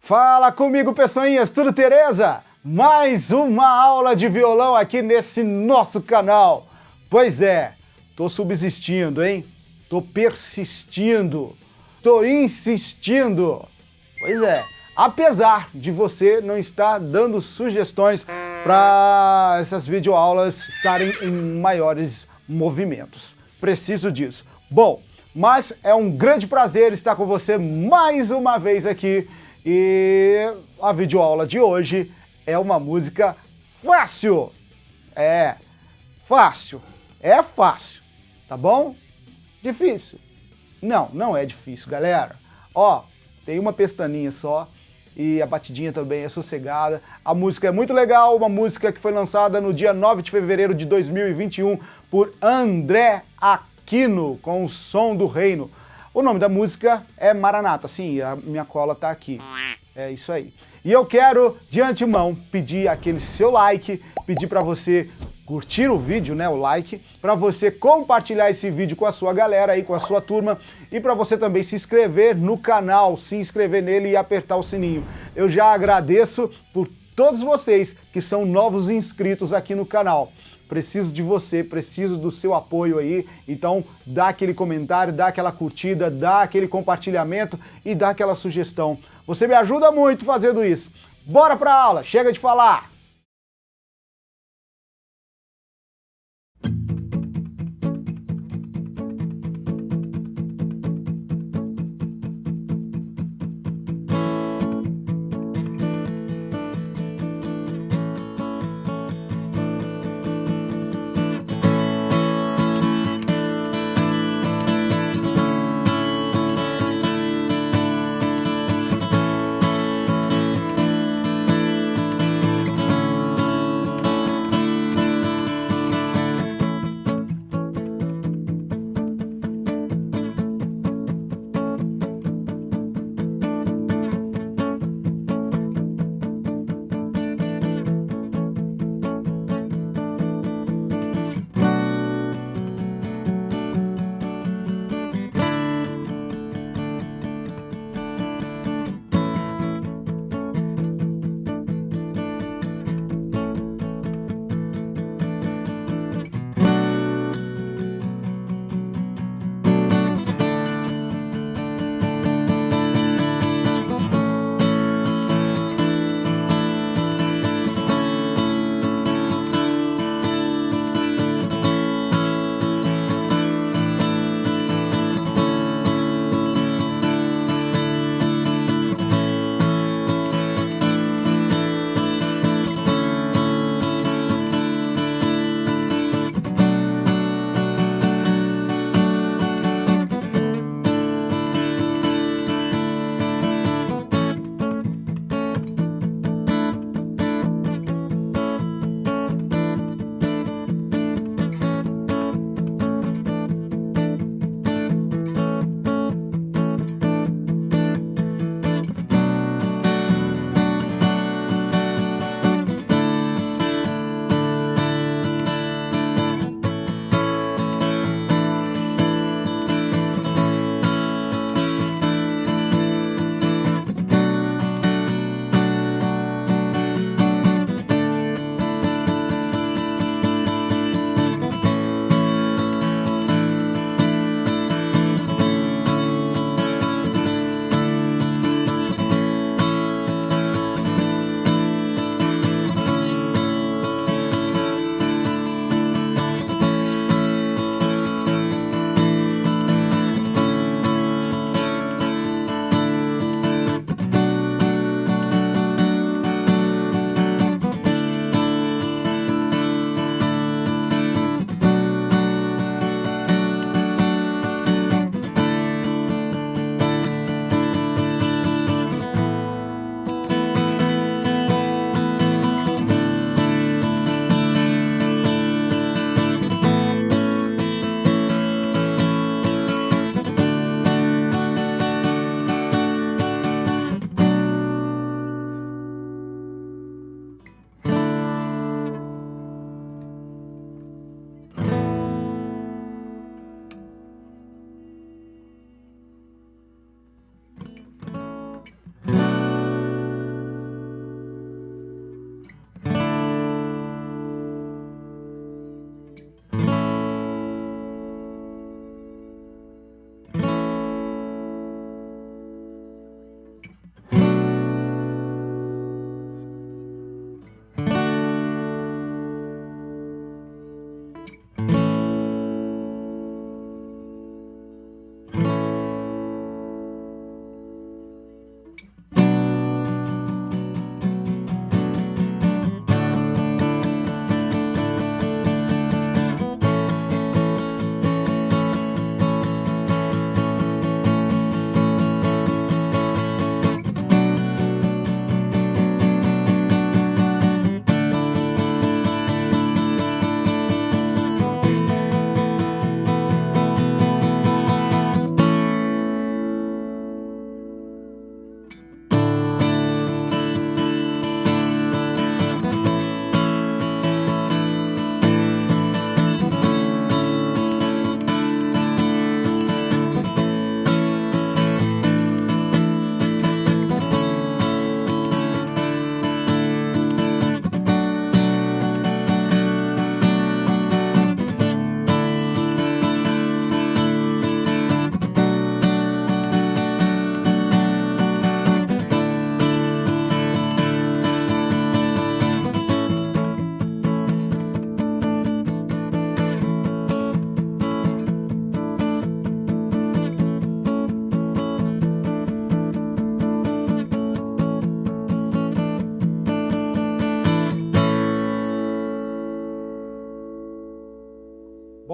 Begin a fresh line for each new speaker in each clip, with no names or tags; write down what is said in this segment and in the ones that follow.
Fala comigo, pessoinhas, tudo Tereza? Mais uma aula de violão aqui nesse nosso canal. Pois é, tô subsistindo, hein? Tô persistindo, tô insistindo. Pois é, apesar de você não estar dando sugestões para essas videoaulas estarem em maiores movimentos. Preciso disso. Bom, mas é um grande prazer estar com você mais uma vez aqui. E a videoaula de hoje é uma música fácil. É fácil, tá bom? Difícil? Não é difícil, galera. Ó, tem uma pestaninha só e a batidinha também é sossegada. A música é muito legal, uma música que foi lançada no dia 9 de fevereiro de 2021 por André Aquino, com o Som do Reino. O nome da música é Maranata, sim, a minha cola tá aqui. É isso aí. E eu quero, de antemão, pedir aquele seu like, pedir para você curtir o vídeo, né, o like, para você compartilhar esse vídeo com a sua galera aí, com a sua turma, e para você também se inscrever no canal, se inscrever nele e apertar o sininho. Eu já agradeço por todos vocês que são novos inscritos aqui no canal. Preciso de você, preciso do seu apoio aí, então dá aquele comentário, dá aquela curtida, dá aquele compartilhamento e dá aquela sugestão. Você me ajuda muito fazendo isso. Bora pra aula, chega de falar!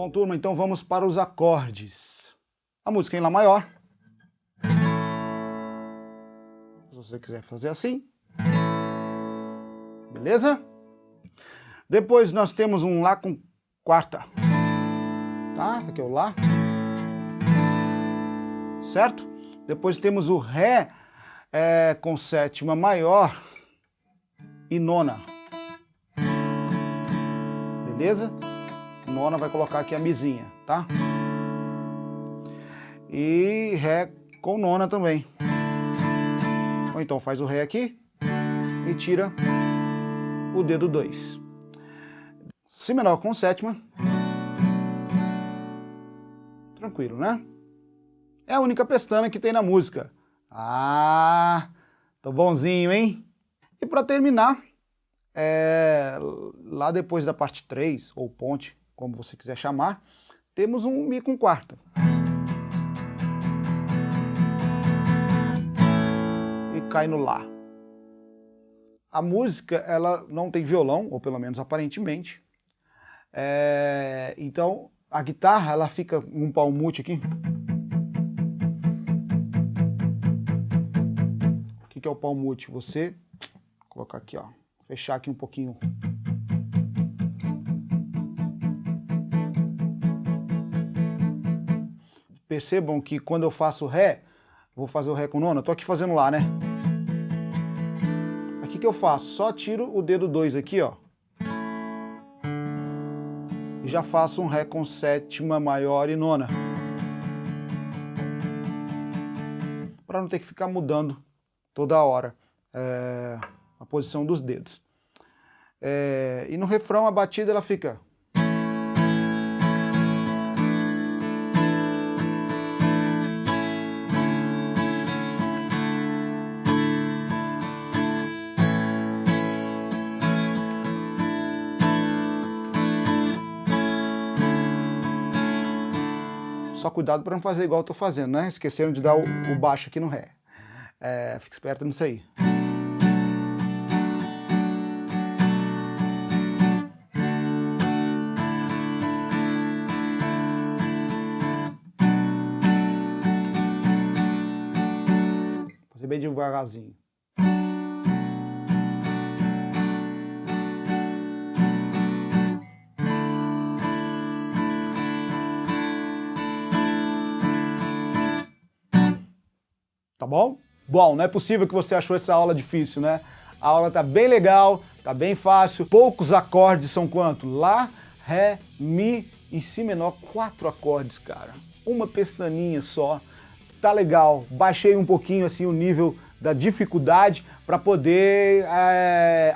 Bom, turma, então vamos para os acordes. A música em Lá maior. Se você quiser fazer assim. Beleza? Depois nós temos um Lá com quarta. Tá? Aqui é o Lá. Certo? Depois temos o Ré com sétima maior e nona. Beleza? Nona vai colocar aqui a mizinha, tá? E Ré com nona também. Ou então faz o Ré aqui e tira o dedo 2. Si menor com sétima. Tranquilo, né? É a única pestana que tem na música. Ah, tô bonzinho, hein? E para terminar, lá depois da parte 3, ou ponte, como você quiser chamar, temos um Mi com quarta. E cai no Lá. A música, ela não tem violão, ou pelo menos aparentemente. Então, a guitarra, ela fica um palmute aqui. O que é o palmute? Você colocar aqui, ó, fechar aqui um pouquinho. Percebam que quando eu faço Ré, vou fazer o Ré com nona, tô aqui fazendo Lá, né? Aqui que eu faço? Só tiro o dedo 2 aqui, ó. E já faço um Ré com sétima maior e nona. Para não ter que ficar mudando toda hora a posição dos dedos. E no refrão a batida ela fica... Só cuidado para não fazer igual eu tô fazendo, né? Esqueceram de dar o baixo aqui no Ré. Fica esperto nisso aí. Vou fazer bem devagarzinho. Tá bom? Bom, não é possível que você achou essa aula difícil, né? A aula tá bem legal, tá bem fácil. Poucos acordes são quanto? Lá, Ré, Mi e Si menor. 4 acordes, cara. Uma pestaninha só. Tá legal. Baixei um pouquinho assim o nível da dificuldade para poder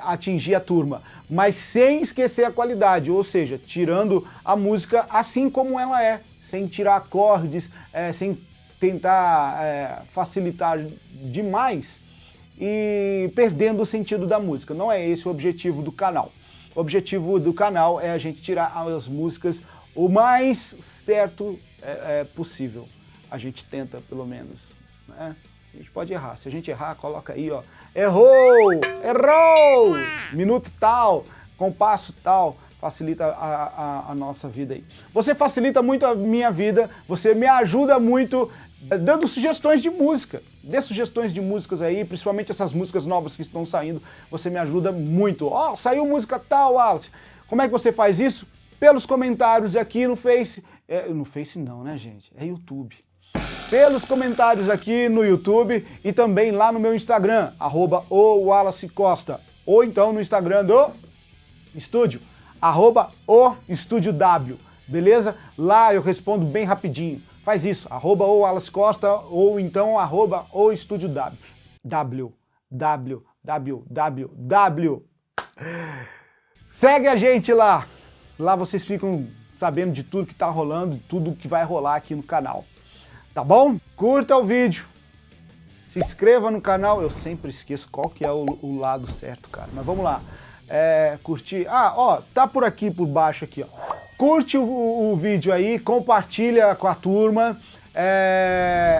atingir a turma. Mas sem esquecer a qualidade, ou seja, tirando a música assim como ela é. Sem tirar acordes, sem tentar facilitar demais e perdendo o sentido da música. Não é esse o objetivo do canal. O objetivo do canal é a gente tirar as músicas o mais certo possível. A gente tenta, pelo menos, né? A gente pode errar. Se a gente errar, coloca aí, ó. Errou! Errou! Minuto tal, compasso tal. Facilita a nossa vida aí. Você facilita muito a minha vida, você me ajuda muito dando sugestões de música. Dê sugestões de músicas aí, principalmente essas músicas novas que estão saindo, você me ajuda muito. Ó, saiu música tal, Wallace. Como é que você faz isso? Pelos comentários aqui no Face. No Face não, né, gente? É YouTube. Pelos comentários aqui no YouTube e também lá no meu Instagram, @o_wallacecosta. Ou então no Instagram do estúdio, @o_estúdio_w, beleza? Lá eu respondo bem rapidinho. Faz isso, @o_wallacecosta ou então @o_estúdio_w. W. Segue a gente lá. Lá vocês ficam sabendo de tudo que tá rolando, tudo que vai rolar aqui no canal. Tá bom? Curta o vídeo. Se inscreva no canal. Eu sempre esqueço qual que é o lado certo, cara. Mas vamos lá. Curtir. Tá por aqui, por baixo aqui, ó. Curte o vídeo aí, compartilha com a turma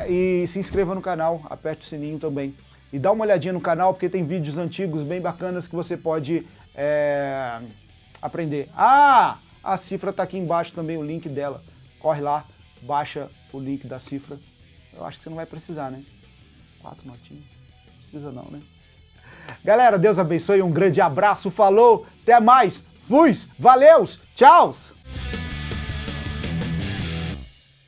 e se inscreva no canal, aperte o sininho também. E dá uma olhadinha no canal, porque tem vídeos antigos bem bacanas que você pode aprender. A cifra tá aqui embaixo também, o link dela. Corre lá, baixa o link da cifra. Eu acho que você não vai precisar, né? 4 notinhas. Não precisa não, né? Galera, Deus abençoe, um grande abraço, falou, até mais, fui, valeus, tchauz!